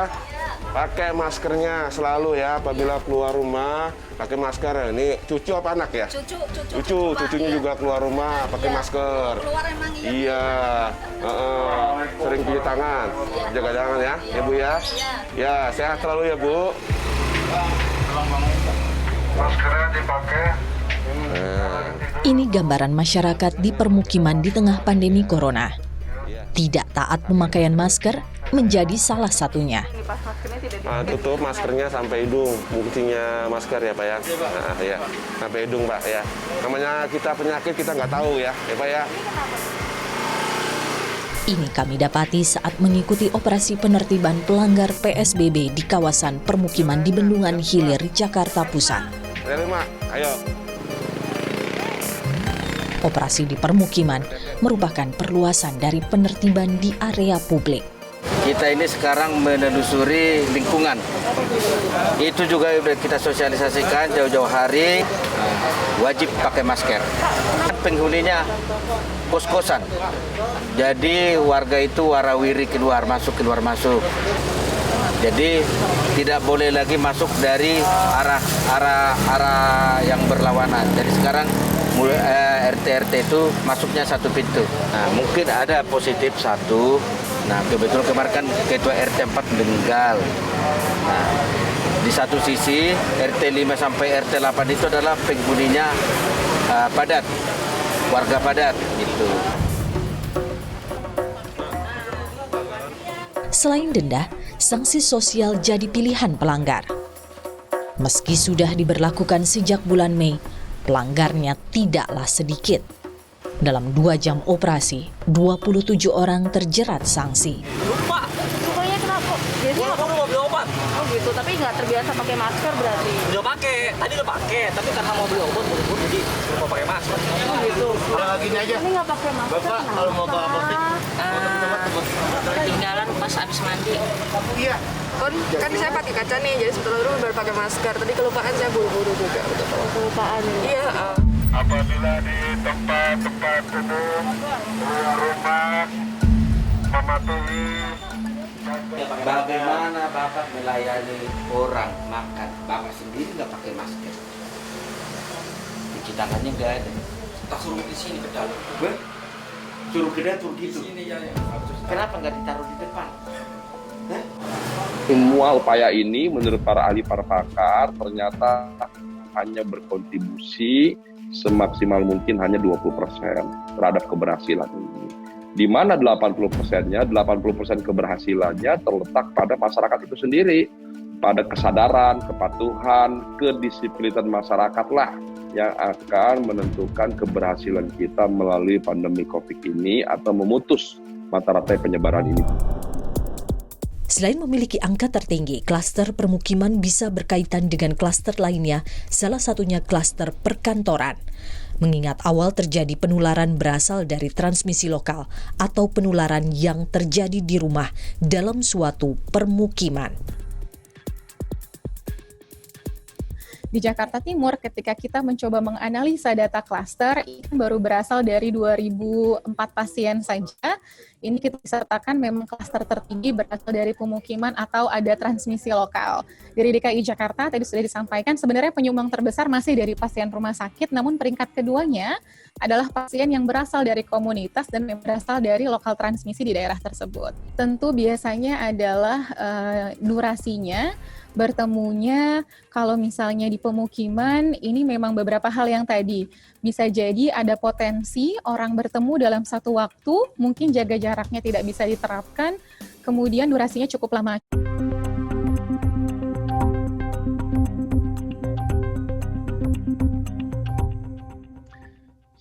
ya. Pakai maskernya selalu ya, apabila keluar rumah pakai masker. Ini cucu apa anak ya? Cucunya juga keluar rumah pakai masker. Keluar emang Iya. Sering cuci tangan, jaga tangan ya, Bu ya. Ya, sehat selalu ya Bu. Maskernya dipakai. Ini gambaran masyarakat di permukiman di tengah pandemi corona. Tidak taat pemakaian masker menjadi salah satunya. Tutup maskernya sampai hidung, fungsinya masker ya Pak ya. Nah, ya, sampai hidung Pak ya. Namanya kita penyakit kita nggak tahu ya Pak ya. Ini kami dapati saat mengikuti operasi penertiban pelanggar PSBB di kawasan permukiman di Bendungan Hilir, Jakarta Pusat. Ayo. Operasi di permukiman merupakan perluasan dari penertiban di area publik. Kita ini sekarang menelusuri lingkungan. Itu juga sudah kita sosialisasikan jauh-jauh hari, wajib pakai masker. Penghuninya kos-kosan. Jadi warga itu warawiri keluar masuk. Jadi tidak boleh lagi masuk dari arah yang berlawanan. Jadi sekarang RT itu masuknya satu pintu. Nah, mungkin ada positif satu. Nah, kebetulan kemarin kan ketua RT 4 meninggal. Nah, di satu sisi RT 5 sampai RT 8 itu adalah penghuninya padat, warga padat gitu. Selain denda, sanksi sosial jadi pilihan pelanggar. Meski sudah diberlakukan sejak bulan Mei, pelanggarnya tidaklah sedikit. Dalam 2 jam operasi, 27 orang terjerat sanksi. Lupa. Pokoknya kenapa? Biasanya mau beli obat. Oh gitu, tapi nggak terbiasa pakai masker berarti. Udah pakai, tadi udah pakai, tapi karena mau beli obat buru-buru jadi lupa pakai masker. Oh gitu. Udah gini aja. Ini nggak pakai masker. Bapak kalau mau ke apotek, Ketinggalan pas habis mandi. iya. Kan saya pakai kaca nih, jadi sebentar dulu baru pakai masker. Tadi kelupaan, saya buru-buru juga. Kelupaan ini. Iya. Apabila di tempat-tempat umum, rumah, mematuhi. Bagaimana Bapak melayani orang makan? Bapak sendiri nggak pakai masker. Cuci tangannya nggak ada. Tak suruh di sini ke dalam. Suruh ke dalam gitu. Di sini ya. Kenapa nggak ditaruh di depan? Semua upaya ini menurut para ahli para pakar ternyata hanya berkontribusi semaksimal mungkin hanya 20% terhadap keberhasilan ini. Di mana 80%-nya, 80% keberhasilannya terletak pada masyarakat itu sendiri, pada kesadaran, kepatuhan, kedisiplinan masyarakat lah yang akan menentukan keberhasilan kita melalui pandemi COVID ini atau memutus mata rantai penyebaran ini. Selain memiliki angka tertinggi, klaster permukiman bisa berkaitan dengan klaster lainnya, salah satunya klaster perkantoran. Mengingat awal terjadi penularan berasal dari transmisi lokal atau penularan yang terjadi di rumah dalam suatu permukiman. Di Jakarta Timur, ketika kita mencoba menganalisa data klaster, ini baru berasal dari 2004 pasien saja. Ini kita bisa katakan memang klaster tertinggi berasal dari pemukiman atau ada transmisi lokal. Dari DKI Jakarta, tadi sudah disampaikan, sebenarnya penyumbang terbesar masih dari pasien rumah sakit, namun peringkat keduanya adalah pasien yang berasal dari komunitas dan yang berasal dari lokal transmisi di daerah tersebut. Tentu biasanya adalah durasinya, bertemunya kalau misalnya di pemukiman ini memang beberapa hal yang tadi bisa jadi ada potensi orang bertemu dalam satu waktu, mungkin jaga jaraknya tidak bisa diterapkan, kemudian durasinya cukup lama.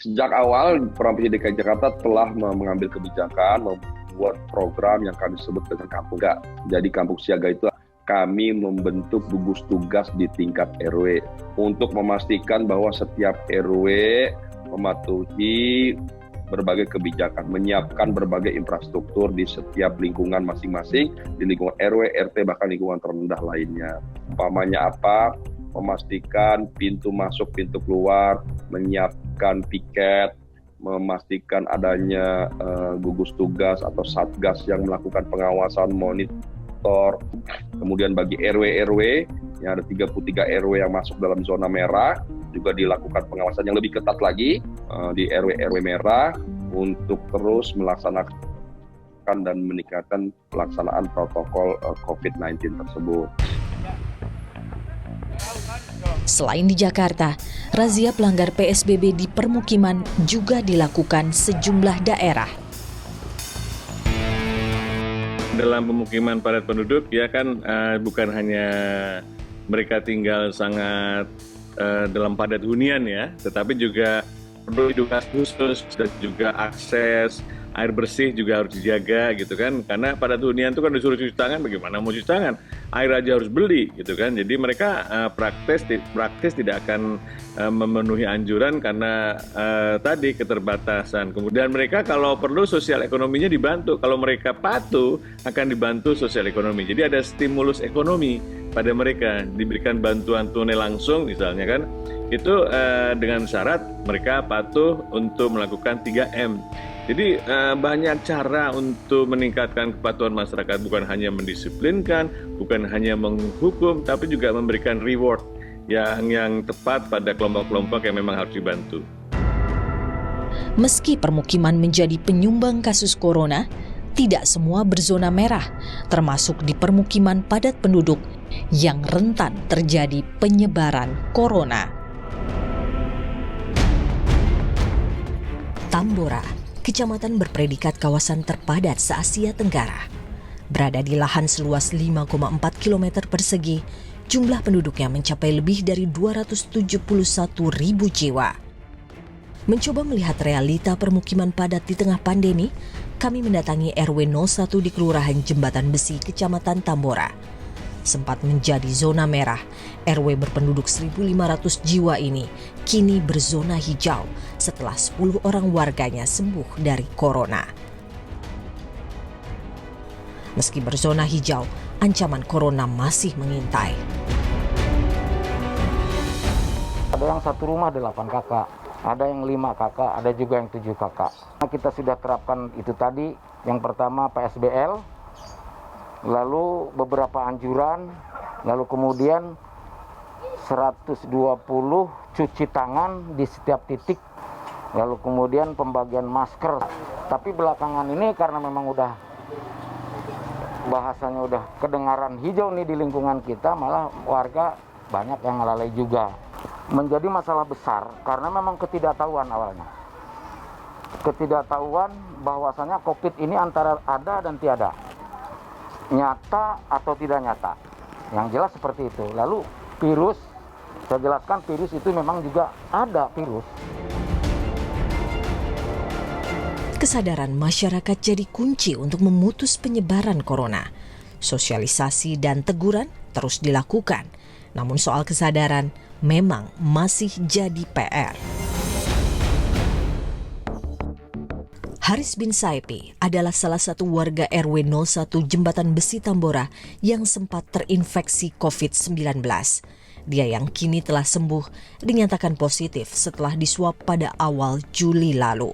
Sejak awal, Provinsi DKI Jakarta telah mengambil kebijakan membuat program yang kami sebut dengan Kampung Siaga. Jadi Kampung Siaga itu kami membentuk gugus tugas di tingkat RW untuk memastikan bahwa setiap RW mematuhi berbagai kebijakan, menyiapkan berbagai infrastruktur di setiap lingkungan masing-masing, di lingkungan RW, RT, bahkan lingkungan terendah lainnya. Umpamanya apa? Memastikan pintu masuk, pintu keluar, menyiapkan piket, memastikan adanya gugus tugas atau satgas yang melakukan pengawasan, monitoring koordinator. Kemudian bagi RW-RW, yang ada 33 RW yang masuk dalam zona merah, juga dilakukan pengawasan yang lebih ketat lagi di RW-RW merah untuk terus melaksanakan dan meningkatkan pelaksanaan protokol COVID-19 tersebut. Selain di Jakarta, razia pelanggar PSBB di permukiman juga dilakukan sejumlah daerah. Dalam pemukiman padat penduduk, ya kan bukan hanya mereka tinggal sangat dalam padat hunian ya, tetapi juga perlu edukasi khusus dan juga akses air bersih juga harus dijaga gitu kan, karena padat hunian itu kan disuruh cuci tangan, bagaimana mau cuci tangan, air aja harus beli gitu kan. Jadi mereka praktis tidak akan memenuhi anjuran karena tadi keterbatasan. Kemudian mereka kalau perlu sosial ekonominya dibantu, kalau mereka patuh akan dibantu sosial ekonomi. Jadi ada stimulus ekonomi pada mereka, diberikan bantuan tunai langsung misalnya kan, itu dengan syarat mereka patuh untuk melakukan 3M. Jadi banyak cara untuk meningkatkan kepatuhan masyarakat, bukan hanya mendisiplinkan, bukan hanya menghukum, tapi juga memberikan reward yang tepat pada kelompok-kelompok yang memang harus dibantu. Meski permukiman menjadi penyumbang kasus corona, tidak semua berzona merah, termasuk di permukiman padat penduduk yang rentan terjadi penyebaran corona. Tambora, kecamatan berpredikat kawasan terpadat se-Asia Tenggara. Berada di lahan seluas 5,4 km persegi, jumlah penduduknya mencapai lebih dari 271.000 jiwa. Mencoba melihat realita permukiman padat di tengah pandemi, kami mendatangi RW 01 di Kelurahan Jembatan Besi, Kecamatan Tambora. Sempat menjadi zona merah, RW berpenduduk 1.500 jiwa ini kini berzona hijau setelah 10 orang warganya sembuh dari corona. Meski berzona hijau, ancaman corona masih mengintai. Ada yang satu rumah 8 kakak, ada yang 5 kakak, ada juga yang 7 kakak. Kita sudah terapkan itu tadi, yang pertama PSBL, lalu beberapa anjuran, lalu kemudian 120 cuci tangan di setiap titik, lalu kemudian pembagian masker. Tapi belakangan ini karena memang udah bahasanya udah kedengaran hijau nih di lingkungan kita, malah warga banyak yang lalai juga. Menjadi masalah besar karena memang ketidaktahuan awalnya. Ketidaktahuan bahwasanya COVID ini antara ada dan tiada. Nyata atau tidak nyata. Yang jelas seperti itu. Lalu virus, saya jelaskan virus itu memang juga ada virus. Kesadaran masyarakat jadi kunci untuk memutus penyebaran corona. Sosialisasi dan teguran terus dilakukan. Namun soal kesadaran memang masih jadi PR. Haris bin Saipi adalah salah satu warga RW 01 Jembatan Besi Tambora yang sempat terinfeksi COVID-19. Dia yang kini telah sembuh dinyatakan positif setelah diswab pada awal Juli lalu.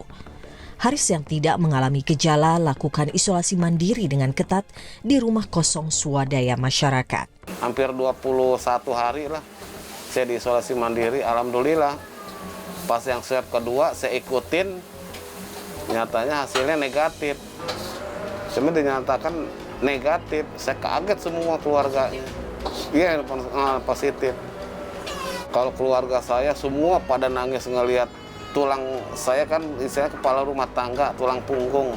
Haris yang tidak mengalami gejala lakukan isolasi mandiri dengan ketat di rumah kosong swadaya masyarakat. Hampir 21 hari lah saya diisolasi mandiri, alhamdulillah. Pas yang swab kedua saya ikutin, nyatanya hasilnya negatif. Cuma dinyatakan negatif, saya kaget semua keluarganya. Iya, positif. Kalau keluarga saya semua pada nangis ngelihat tulang saya kan, saya kepala rumah tangga, tulang punggung.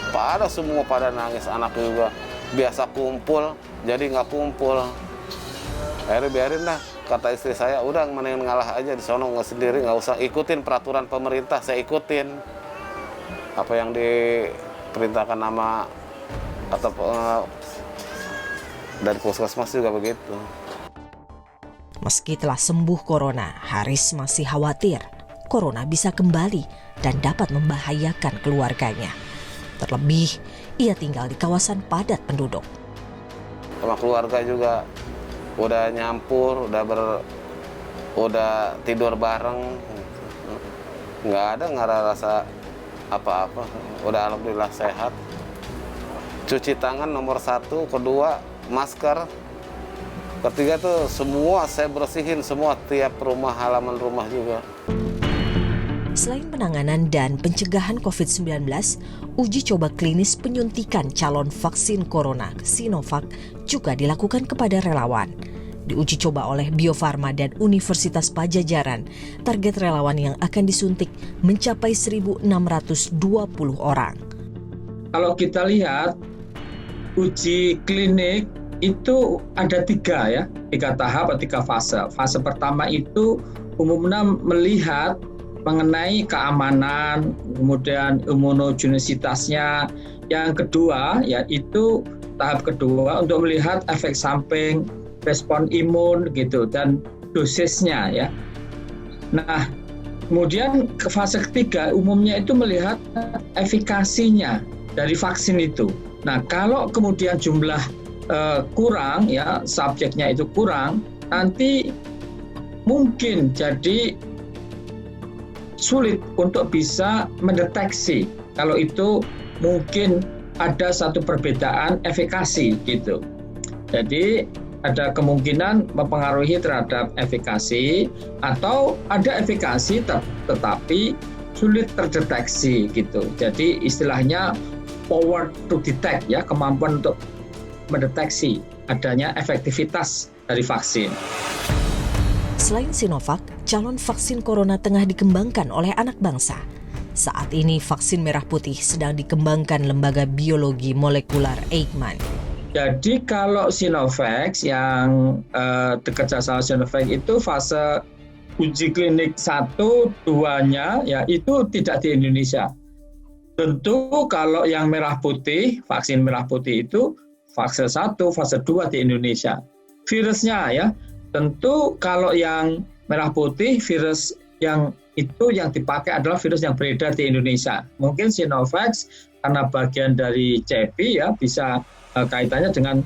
Pada semua pada nangis, anak juga. Biasa kumpul, jadi nggak kumpul. Akhirnya biarin lah, kata istri saya, udah mendingan ngalah aja di sono, nggak sendiri, nggak usah ikutin peraturan pemerintah, saya ikutin. Apa yang diperintahkan nama atau dari puskesmas juga begitu. Meski telah sembuh corona, Haris masih khawatir corona bisa kembali dan dapat membahayakan keluarganya. Terlebih, ia tinggal di kawasan padat penduduk. Sama keluarga juga udah nyampur, udah tidur bareng, nggak ada rasa apa-apa. Udah alhamdulillah sehat. cuci tangan nomor 1, kedua masker, ketiga tuh semua saya bersihin semua tiap rumah, halaman rumah juga. Selain penanganan dan pencegahan COVID-19, uji coba klinis penyuntikan calon vaksin corona Sinovac juga dilakukan kepada relawan. Diuji coba oleh Bio Farma dan Universitas Padjadjaran, target relawan yang akan disuntik mencapai 1.620 orang. Kalau kita lihat uji klinik itu ada 3 tahap atau 3 fase. Fase pertama itu umumnya melihat mengenai keamanan, kemudian imunogenisitasnya. Yang kedua yaitu tahap kedua untuk melihat efek samping, respon imun gitu dan dosisnya ya. Nah, kemudian ke fase ketiga umumnya itu melihat efikasinya dari vaksin itu. Nah, kalau kemudian jumlah kurang ya, subjeknya itu kurang, nanti mungkin jadi sulit untuk bisa mendeteksi kalau itu mungkin ada satu perbedaan efikasi gitu. Jadi ada kemungkinan mempengaruhi terhadap efikasi atau ada efikasi tetapi sulit terdeteksi gitu. Jadi istilahnya power to detect ya, kemampuan untuk mendeteksi adanya efektivitas dari vaksin. Selain Sinovac, calon vaksin corona tengah dikembangkan oleh anak bangsa. Saat ini vaksin merah putih sedang dikembangkan lembaga biologi molekular Eijkman. Jadi kalau Sinovac yang bekerja sama Sinovac itu fase uji klinik 1, 2-nya ya itu tidak di Indonesia. Tentu kalau yang merah putih, vaksin merah putih itu fase 1, fase 2 di Indonesia. Virusnya ya, tentu kalau yang merah putih virus yang itu yang dipakai adalah virus yang beredar di Indonesia. Mungkin Sinovac karena bagian dari CEPI ya bisa kaitannya dengan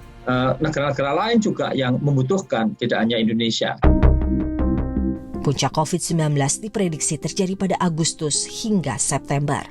negara-negara lain juga yang membutuhkan, tidak hanya Indonesia. Puncak COVID-19 diprediksi terjadi pada Agustus hingga September.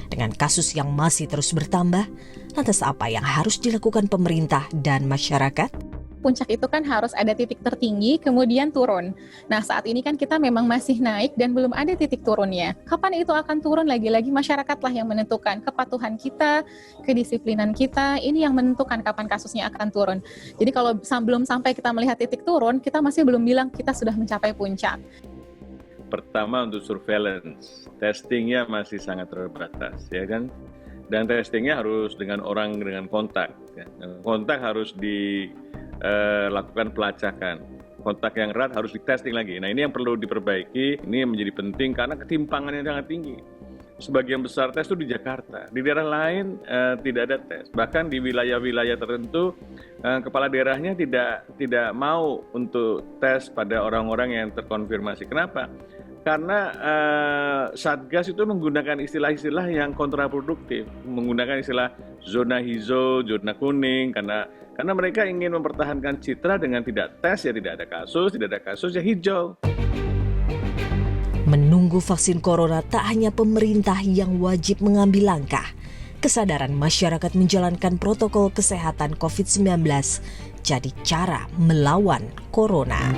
Dengan kasus yang masih terus bertambah, lantas apa yang harus dilakukan pemerintah dan masyarakat? Puncak itu kan harus ada titik tertinggi, kemudian turun. Nah, saat ini kan kita memang masih naik dan belum ada titik turunnya. Kapan itu akan turun? Lagi-lagi masyarakatlah yang menentukan. Kepatuhan kita, kedisiplinan kita, ini yang menentukan kapan kasusnya akan turun. Jadi kalau belum sampai kita melihat titik turun, kita masih belum bilang kita sudah mencapai puncak. Pertama untuk surveillance, testingnya masih sangat terbatas, ya kan? Dan testingnya harus dengan orang dengan kontak. Ya. Kontak harus dilakukan pelacakan. Kontak yang erat harus di-testing lagi. Nah, ini yang perlu diperbaiki. Ini yang menjadi penting karena ketimpangannya sangat tinggi. Sebagian besar tes itu di Jakarta. Di daerah lain tidak ada tes. Bahkan di wilayah-wilayah tertentu kepala daerahnya tidak mau untuk tes pada orang-orang yang terkonfirmasi. Kenapa? Karena Satgas itu menggunakan istilah-istilah yang kontraproduktif, menggunakan istilah zona hijau, zona kuning, karena mereka ingin mempertahankan citra dengan tidak tes ya tidak ada kasus ya hijau. Menunggu vaksin corona tak hanya pemerintah yang wajib mengambil langkah. Kesadaran masyarakat menjalankan protokol kesehatan COVID-19 jadi cara melawan corona.